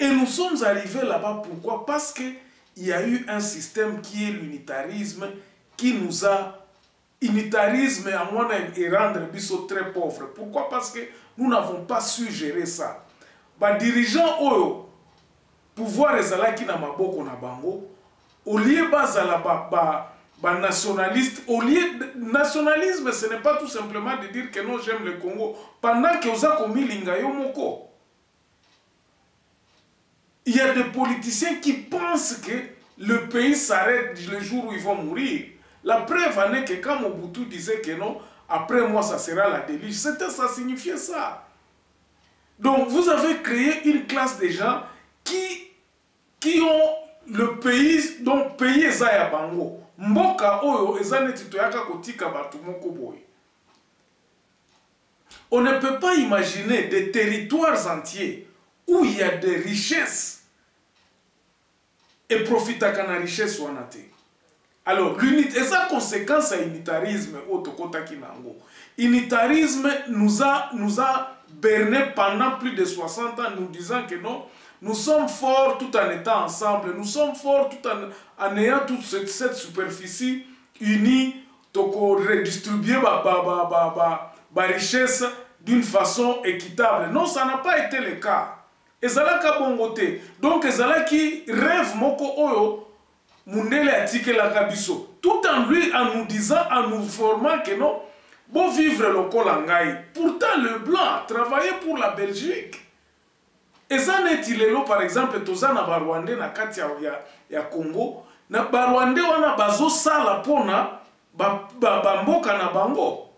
Et nous sommes arrivés là-bas, pourquoi? Parce qu'il y a eu un système qui est l'unitarisme, qui nous a... Unitarisme à mon avis et rendre biso très pauvre. Pourquoi? Parce que nous n'avons pas su gérer ça. Les dirigeants oyo pouvoir ezalaki na maboko na bango au lieu bazala ba nationaliste, au lieu nationalisme, ce n'est pas tout simplement de dire que non, j'aime le Congo pendant que oza komilinga yo moko. Il y a des politiciens qui pensent que le pays s'arrête le jour où ils vont mourir. La preuve en est que quand Mobutu disait que non, après moi ça sera la déluge, ça signifiait ça. Donc vous avez créé une classe de gens qui ont le pays, donc pays ezaya bango. Mboka oyo ezane titoyaka kotika batu moko boy. On ne peut pas imaginer des territoires entiers où il y a des richesses et profite à la richesse ou anate. Alors, et sa conséquence à l'unitarisme, l'unitarisme nous a berné pendant plus de 60 ans, nous disant que non, nous sommes forts tout en étant ensemble, nous sommes forts tout en ayant toute cette superficie unie, donc redistribuer la richesse d'une façon équitable. Non, ça n'a pas été le cas. Et ça l'a bongoté. Donc, ça l'a qui rêve moko oyo. Mundele atike la kabiso. Tout en lui, en nous disant, en nous formant que non, bon vivre le Kolangai. Pourtant, le blanc a travaillé pour la Belgique. Et ça n'est-il là, par exemple, toza na Barwande na kati ya Congo, na Barwande wana bazo sala pona mboka na bango.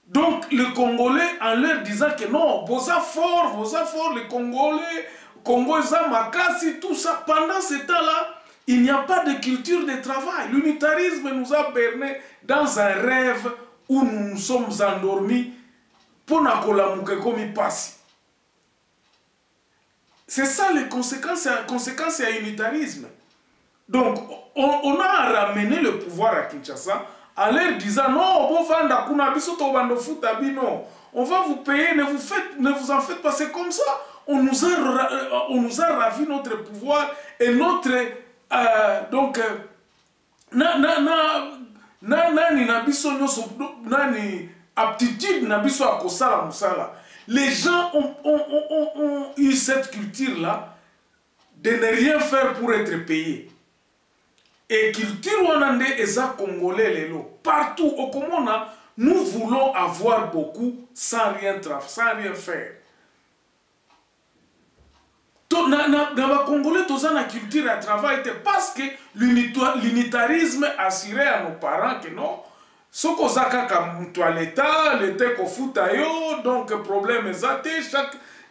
Donc, les Congolais, en leur disant que non, vous êtes fort, les Congolais, Congo, Makasi, tout ça, pendant ce temps-là, il n'y a pas de culture de travail. L'unitarisme nous a berné dans un rêve où nous nous sommes endormis pour nakolamuke comme il passe. C'est ça les conséquences à l'unitarisme. Donc, on a ramené le pouvoir à Kinshasa en leur disant non, on va vous payer, ne vous en faites pas, c'est comme ça. On nous a ravi notre pouvoir et notre donc aptitude nabiso à kosala musala. Les gens ont eu cette culture là de ne rien faire pour être payé. Et culture wanande eza congolais lelo partout au Komona, nous voulons avoir beaucoup sans rien faire. Dans Congolais, tous la culture à travail parce que l'unitarisme assurait à nos parents que non, ce qu'on a comme l'État, l'État qu'on fout ailleurs, donc problème est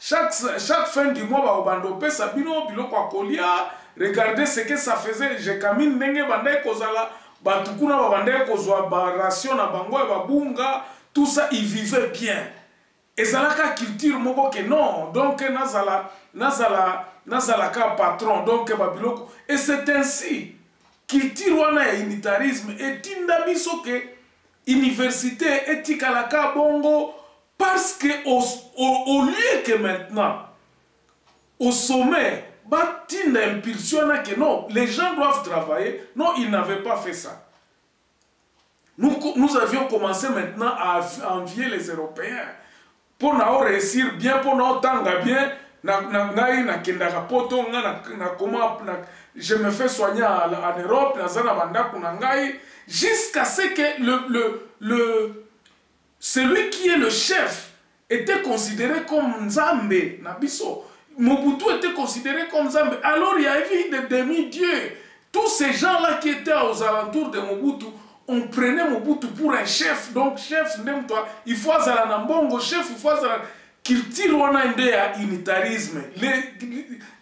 chaque fin du mois, bandopé sabino biloko akolia, regardez ce que ça faisait. J'ai camine nenge bandai kozala, batukuna bandai kozwa ration na bango et babunga, tout ça ils vivaient bien. Et ça n'a qu'à culture moko que non, donc nazala ka patron, donc babiloko. Et c'est ainsi culture wana ya unitarisme et tindabiso que université etikalaka bongo parce que au lieu que maintenant au sommet batinda impulsion que non, les gens doivent travailler. Non, ils n'avaient pas fait ça. Nous avions commencé maintenant à envier les Européens. Pour nous réussir bien, pour nous tanga bien, je me fais soigner en Europe, jusqu'à ce que celui qui est le chef était considéré comme Nzambe. Mobutu était considéré comme Nzambe. Alors il y avait des demi-dieux. Tous ces gens-là qui étaient aux alentours de Mobutu, on prenait Mobutu pour un chef. Donc, chef, n'aime-toi. Il faut aller dans Bongo, chef, il faut aller. Culture, on a un unitarisme.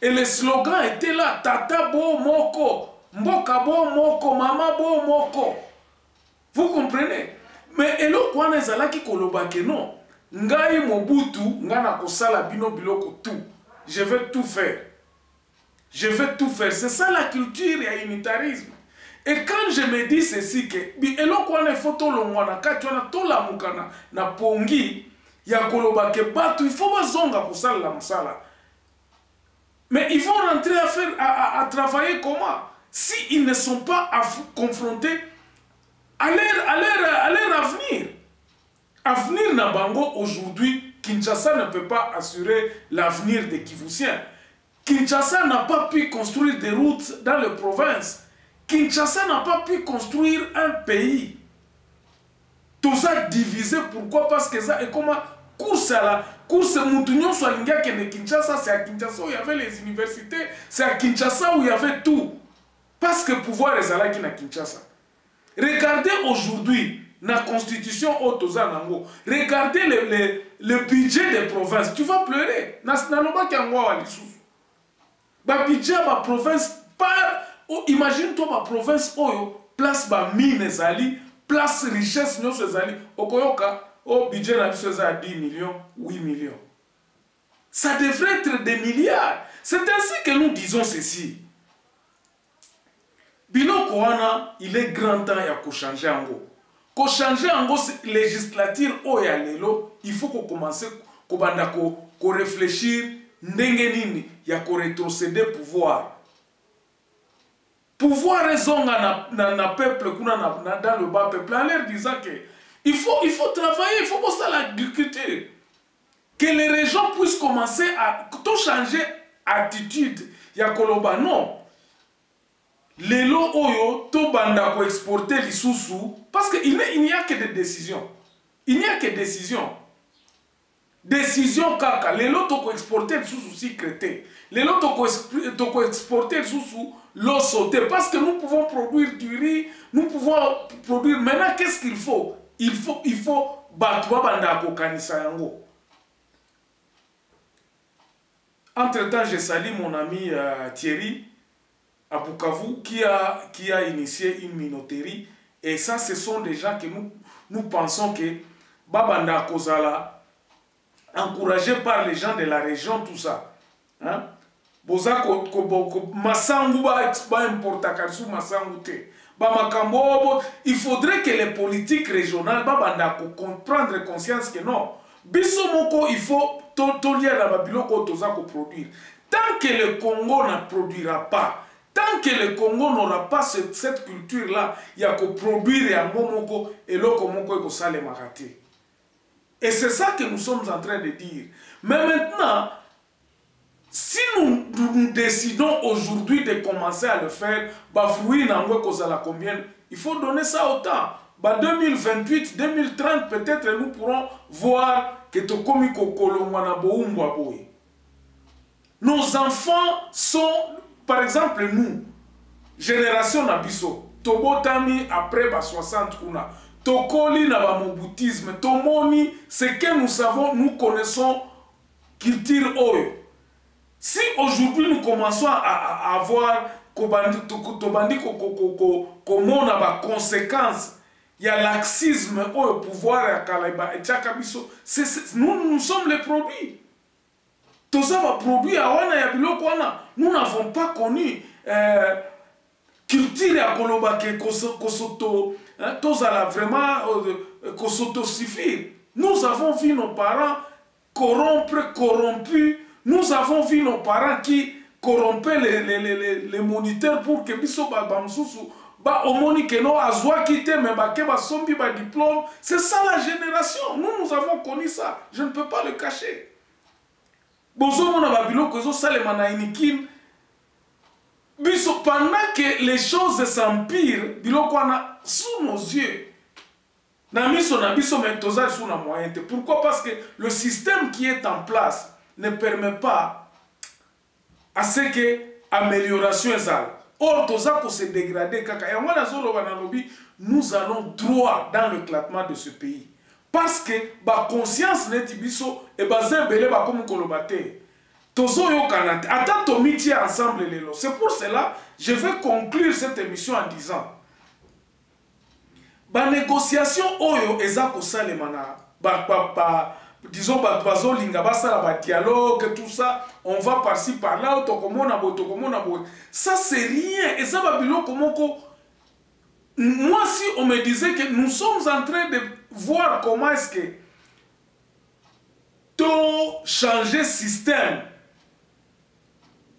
Et les slogans étaient là. Tata bo moko. Mboka bo moko. Mama bo moko. Vous comprenez? Mais elo kwa nezala ki koloba ke non. Ngai Mobutu, ngana kosala bino biloko tout. Je vais tout faire. Je vais tout faire. C'est ça la culture et l'unitarisme. Et quand je me dis ceci, que eloko wana photo longwana kati wana tola mukana na pongi ya koloba ke batu il faut bazonga kusala la musala. Mais ils vont rentrer à travailler comment? S'ils ne sont pas confrontés à leur avenir. Avenir Nabango, aujourd'hui, Kinshasa ne peut pas assurer l'avenir des Kivusiens. Kinshasa n'a pas pu construire des routes dans les provinces. Kinshasa n'a pas pu construire un pays. Tout ça divisé, pourquoi? Parce que ça est comme course à la course Moutounion soit l'ingé que Kinshasa, c'est à Kinshasa où il y avait les universités, c'est à Kinshasa où il y avait tout. Parce que pouvoir est là qui na Kinshasa. Regardez aujourd'hui la constitution Otoza Nango. Regardez le budget des provinces. Tu vas pleurer. Nationalement qui a moi le budget de la province par imagine-toi ma province oyo place ba mine zali place richesse nyonso zali okoyoka au budget na biso à 10 millions 8 millions. Ça devrait être des milliards. C'est ainsi que nous disons ceci. Biloko wana, il est grand temps ya ko changer ango. Ko changer ango législature oya lelo, il faut qu'on commence ko banda ko réfléchir ndenge nini ya ko rétrocéder pouvoir. Pouvoir raison na peuple kuna dans le bas peuple en leur disant que il faut travailler, il faut bosser l'agriculture. Que les régions puissent commencer à tout changer attitude ya koloba non. Lelo oyo to banda ko exporter lisusu parce qu'il n'y a que des décisions. Il n'y a que des décisions. Décision kaka lelo to ko exporter lisusu si crété. Lelo to ko exporter lisusu l'eau sauté parce que nous pouvons produire du riz, nous pouvons produire maintenant qu'est-ce qu'il faut? Il faut battre banda ko kanisa yango. Entre-temps, je salue mon ami Thierry à Bukavu qui a initié une minoterie. Et ça, ce sont des gens que nous pensons que Babanda Kozala, encouragé par les gens de la région, tout ça. Hein? Il faudrait que les politiques régionales prendre conscience que non. Bisomoko, il faut produire. Tant que le Congo ne produira pas, tant que le Congo n'aura pas cette culture-là, il y a que produire à Momoko et l'Okomoko et Sale Marate. Et c'est ça que nous sommes en train de dire. Mais maintenant, si nous décidons aujourd'hui de commencer à le faire, combien, il faut donner ça au temps. 2028, 2030, peut-être nous pourrons voir que nos enfants sont, par exemple nous, génération Nabiso, Tobotami après 60 kuna, Tokoli na ba moboutisme, Tomoni, ce que nous savons, nous connaissons, culture oyo. Si aujourd'hui nous commençons à avoir comment on a des conséquences, il y a laxisme au pouvoir à Kalaiba et Tchakabiso, nous sommes les produits. Tout ça va produire à Wana Yabilo Kwana. Nous n'avons pas connu culture à Koloba Kosoto, vraiment Kosoto-suffire. Nous avons vu nos parents corrompus. Nous avons vu nos parents qui corrompaient les moniteurs pour que Biso Babamsusu Omoni Keno Azwa Kite Membakeba Sombi diplôme. C'est ça la génération. Nous avons connu ça. Je ne peux pas le cacher. Pendant que les choses s'empirent, sous nos yeux. Pourquoi? Parce que le système qui est en place ne permet pas à ce que l'amélioration soit. Or, se dégrader, nous allons droit dans l'éclatement de ce pays. Parce que la conscience n'est biso et basé belé ba comme kolobate. Tozo yo kanate. Attends tomiti ensemble lelo. C'est pour cela je vais conclure cette émission en disant ba négociation oyo eza ko salemana disons bazo linga basala ba dialogue tout ça on va par-ci par-là tokomona bo ça c'est rien et ça ba biloko moko. Moi si on me disait que nous sommes en train de voir comment est-ce que tout changer système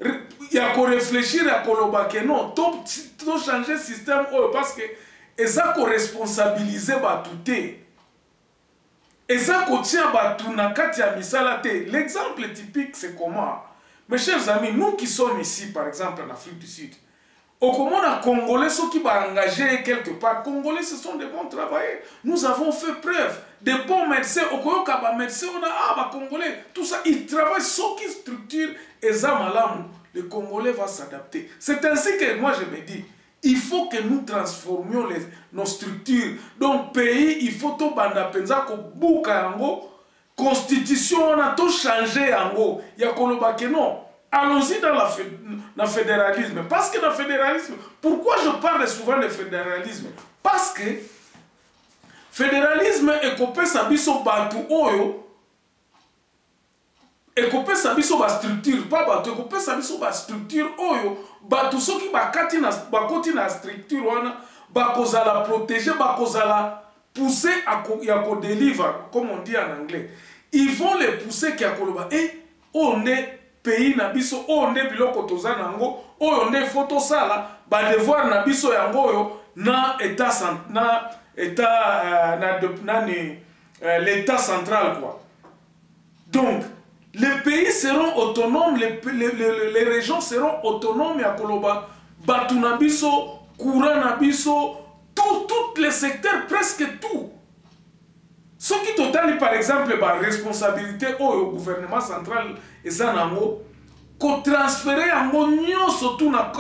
Il y a qu'on réfléchir à koloba que non, tout changer le système parce que et ça qu'on responsabiliser tout. Et ça qu'on tient tout na kati ya misala te. L'exemple typique c'est comment? Mes chers amis, nous qui sommes ici par exemple en Afrique du Sud, au comment on a Congolais ceux qui vont engager quelque part, Congolais ce sont des bons travailleurs. Nous avons fait preuve. Des bons médecins, au Koyoka médecins, on a Congolais, tout ça, ils travaillent sur qui structure et ça malam, le Congolais va s'adapter. C'est ainsi que moi je me dis, il faut que nous transformions nos structures. Donc pays, il faut tout banda penza ko buka yango, constitution on a tout changé yango. Ya koloba que non. Allons-y dans le fédéralisme. Parce que dans le fédéralisme, pourquoi je parle souvent de fédéralisme? Parce que fédéralisme est copé sabiso batou oyo, est copé sabiso ba structure, pas batou, est copé sabiso ba structure oyo, batou soki bakati na structure wana, bakozala protéger, bakozala pousser à ko délivre, comme on dit en anglais. Ils vont les pousser qui a koloba et on est pays na biso on est biloko toza nango on est photo sala ba devoir na biso yango yo na état l'état central quoi. Donc les pays seront autonomes, les régions seront autonomes ya koloba batu na biso courant na biso tous les secteurs presque tout. Ce qui total par exemple la responsabilité au gouvernement central et ça nango ko transférer yango nyonso tout na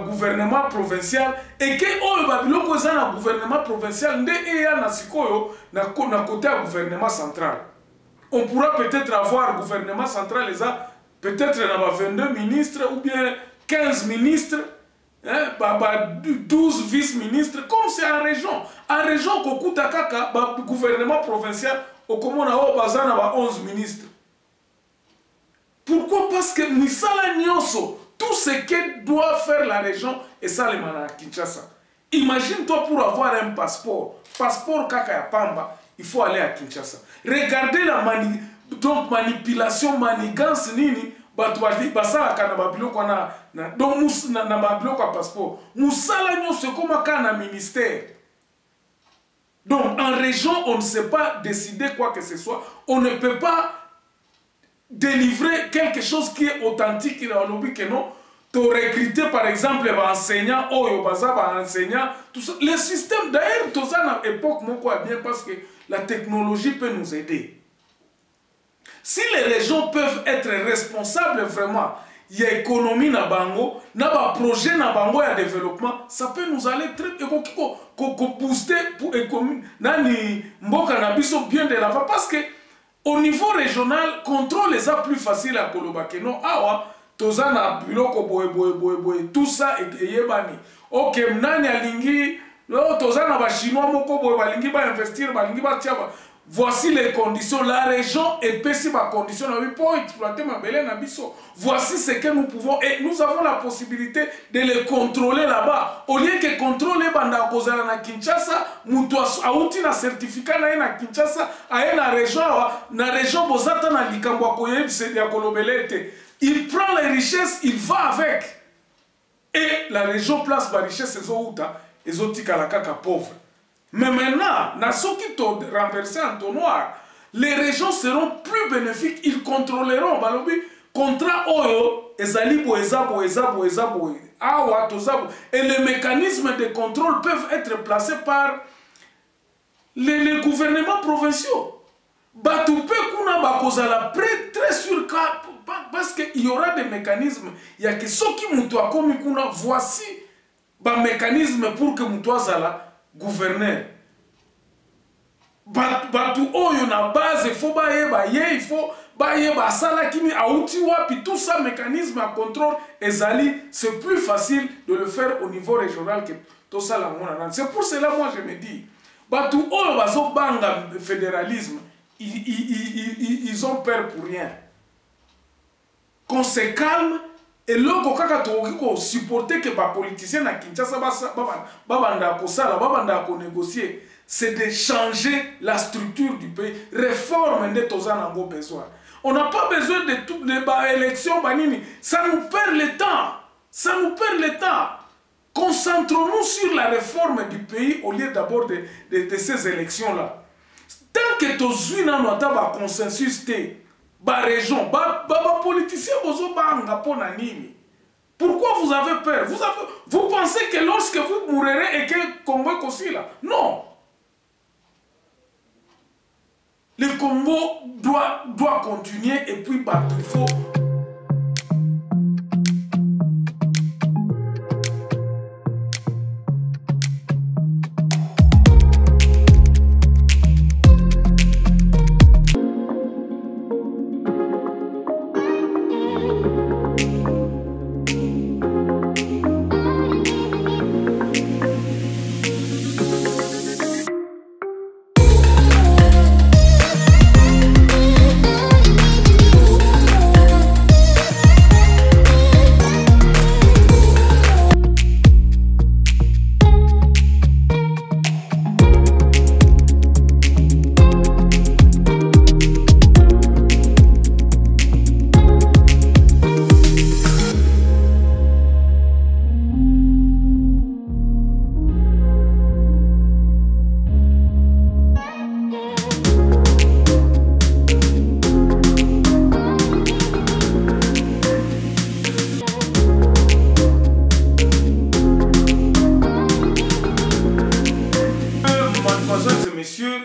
gouvernement provincial et que o ba biloko za na gouvernement provincial nde eya na sikoyo na côté ya gouvernement central. On pourra peut-être avoir gouvernement central peut-être na 22 ministres ou bien 15 ministres. 12 vice-ministres, comme c'est en région. En région, Kokuta Kaka, gouvernement provincial, au Komona Bazana, 11 ministres. Pourquoi? Parce que Misala Nyonso, tout ce que doit faire la région, et ça, les manas à Kinshasa. Imagine-toi pour avoir un passeport. Passeport Kaka ya Pamba, il faut aller à Kinshasa. Regardez la manipulation, manigance, nini. Donc, na passeport. Moussala nyonso koma kana ministère. Donc, en région, on ne sait pas décider quoi que ce soit. On ne peut pas délivrer quelque chose qui est authentique. Que non. Tu recruter, par exemple, un enseignant, enseignant, tout ça. Le système, d'ailleurs, tout ça, à l'époque, bien parce que la technologie peut nous aider. Si les régions peuvent être responsables vraiment, il y a économie na bango, na ba projet na bango ya développement, ça peut nous aller très bien, booster pour économie, nani mboka na biso bien de l'avant parce que au niveau régional, contrôle les a plus facile à koloba que non. Awa toza na biloko boy tout ça et yebani. OK, nani alingi, lo toza na ba chinois moko boy balingi ba investir, balingi ba tiaba. Voici les conditions. La région est pessimiste par condition pour exploiter ma belle nabiso. Voici ce que nous pouvons et nous avons la possibilité de les contrôler là-bas. Au lieu que contrôler banda kozala na Kinshasa, muto auti na certificat na Kinshasa, na région bozata na likambo akoyeb se ya kolobelete. Il prend les richesses, il va avec. Et la région place ba richesse ezouta, ezotika la kaka pauvre. Mais maintenant, na soki to renverser en tonnoir, les régions seront plus bénéfiques, ils contrôleront balobi contrat oyo ezalibo ezabo awa tozabo et les mécanismes de contrôle peuvent être placés par les gouvernements provinciaux. Batoupe kuna bakozala très sûr parce qu'il y aura des mécanismes, il y a que soki muto akomi kuna voici ba mécanisme pour que muto azala gouverneur. Batu oyo na base il faut il faut sala kimi auti wapi tout ça mécanisme à contrôle ezali c'est plus facile de le faire au niveau régional que tout ça la mona. C'est pour cela moi je me dis batu oyo bazo banga fédéralisme ils ont peur pour rien. Qu'on se calme. Et loko kaka to supporter que les politiciens na Kinshasa babanda ko sala babanda ko négocier, c'est de changer la structure du pays, réforme de tozana ngo besoin. On n'a pas besoin de toutes les élections. Ça nous perd le temps. Ça nous perd le temps. Concentrons-nous sur la réforme du pays au lieu d'abord de ces élections-là. Tant que tu as un consensus, la région, les politiciens, pourquoi vous avez peur? Vous pensez que lorsque vous mourrez et que le Congo est aussi là? Non. Le Congo doit continuer et puis il faut...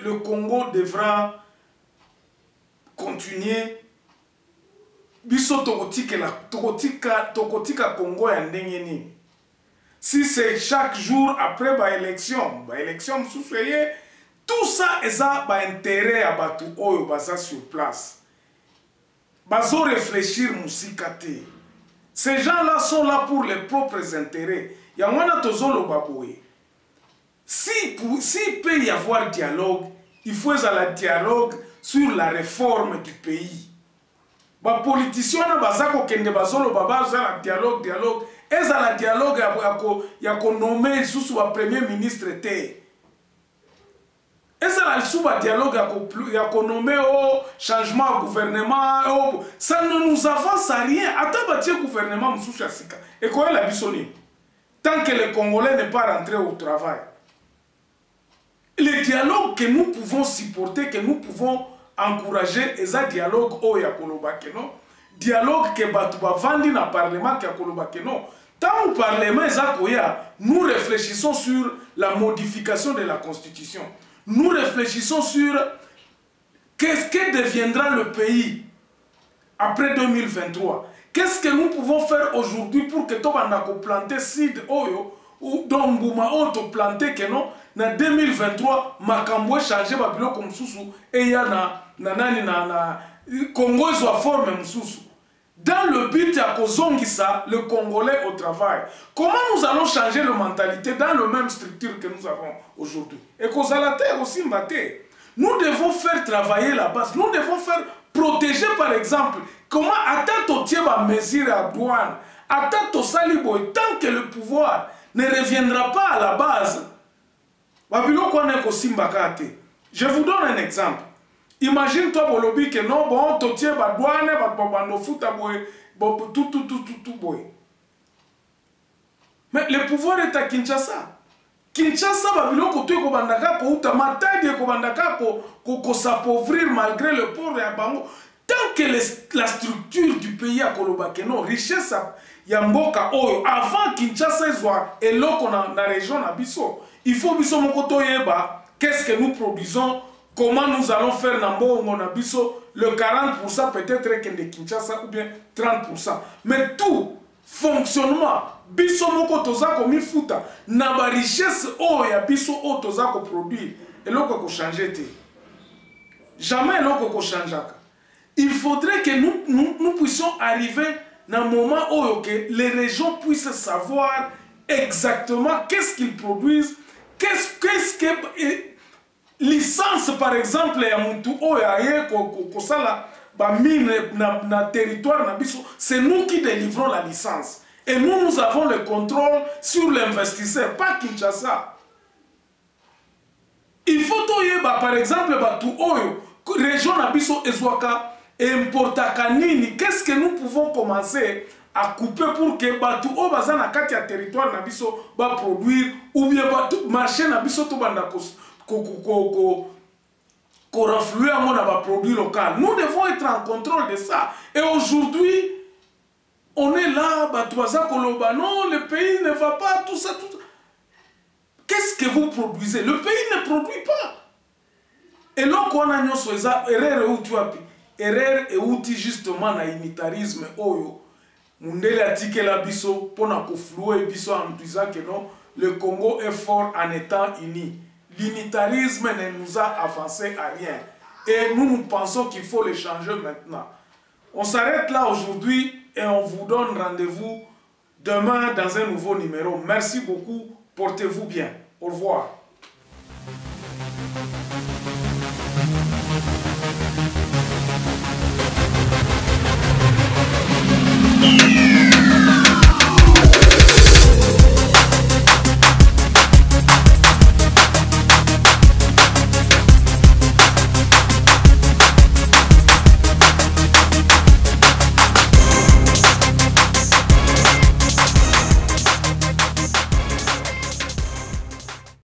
Le Congo devra continuer biso tokotika Congo ya ndenge nini. Si c'est chaque jour après élection tout ça eza intérêt à batu oyo baza sur place. Bazo réfléchir musikate. Ces gens-là sont là pour les propres intérêts. Yangwana tozolo baboye. Si peut y avoir dialogue, il faut un dialogue sur la réforme du pays. Les politiciens ont dialogue, et un dialogue il y a nommé sous le premier ministre. Et un dialogue il y a nommé au changement du gouvernement. Ça ne nous avance à rien. Attends, le gouvernement et quoi la bisoni? Tant que les Congolais n'est pas rentré au travail. Le dialogue que nous pouvons supporter, que nous pouvons encourager, c'est un dialogue au Yakolobakeno. Dialogue que Batouba Vandi dans le Parlement Yakolobakeno. Dans le Parlement, nous réfléchissons sur la modification de la Constitution. Nous réfléchissons sur qu'est-ce que deviendra le pays après 2023. Qu'est-ce que nous pouvons faire aujourd'hui pour que tout le monde plante Sid Oyo ou Dongouma Oto planté que non. En 2023, Makambo changé babilo comme sousou et ya na Congo soit forme msousou. Dans le but à kozongisa le Congolais au travail. Comment nous allons changer la mentalité dans la même structure que nous avons aujourd'hui? Et kozalate aussi mbate. Nous devons faire travailler la base. Nous devons faire protéger par exemple. Comment attendre au tiers à mesure à douane, attendre au salibo tant que le pouvoir ne reviendra pas à la base. Je vous donne un exemple. Imagine-toi Bolobi que non, bon, tu tiens la douane, tout. Mais le pouvoir est à Kinshasa. Kinshasa, s'appauvrir malgré le port de Bango. Tant que la structure du pays à Kolobakeno, richesse Yamboka Oyo, avant Kinshasa soit et là qu'on a la région Nabiso. Il faut que nous qu'est-ce que nous produisons, comment nous allons faire le 40% peut-être que de Kinshasa ou bien 30%. Mais tout fonctionnement, biso moko tozako mi futa, na ba richesse o ya biso o tozako produire, et loko ko changer te. Jamais loko ko changer. Il faudrait que nous puissions arriver dans un moment où que les régions puissent savoir exactement qu'est-ce qu'ils produisent. Qu'est-ce que licence par exemple ya mutu oya ko sala ba mine na territoire na biso, c'est nous qui délivrons la licence et nous avons le contrôle sur l'investisseur, pas Kinshasa. Il faut toyeba par exemple ba tu oyo région na biso ezwaka importaka nini? Qu'est-ce que nous pouvons commencer à couper pour que batu o baza na kati ya territoire na biso ba produire ou bien batu marché na biso to banda ko renflouer à mon produit local. Nous devons être en contrôle de ça. Et aujourd'hui, on est là, Batouaza Koloba, non, le pays ne va pas, tout ça, tout ça. Qu'est-ce que vous produisez? Le pays ne produit pas. Et là, on a une chose, erreur où tu as pu. Erreur et outil justement na unitarisme oyo. Mundele a dit que la biso, pour na koflouer biso en disant que non, le Congo est fort en étant uni. L'unitarisme ne nous a avancé à rien. Et nous pensons qu'il faut le changer maintenant. On s'arrête là aujourd'hui et on vous donne rendez-vous demain dans un nouveau numéro. Merci beaucoup. Portez-vous bien. Au revoir.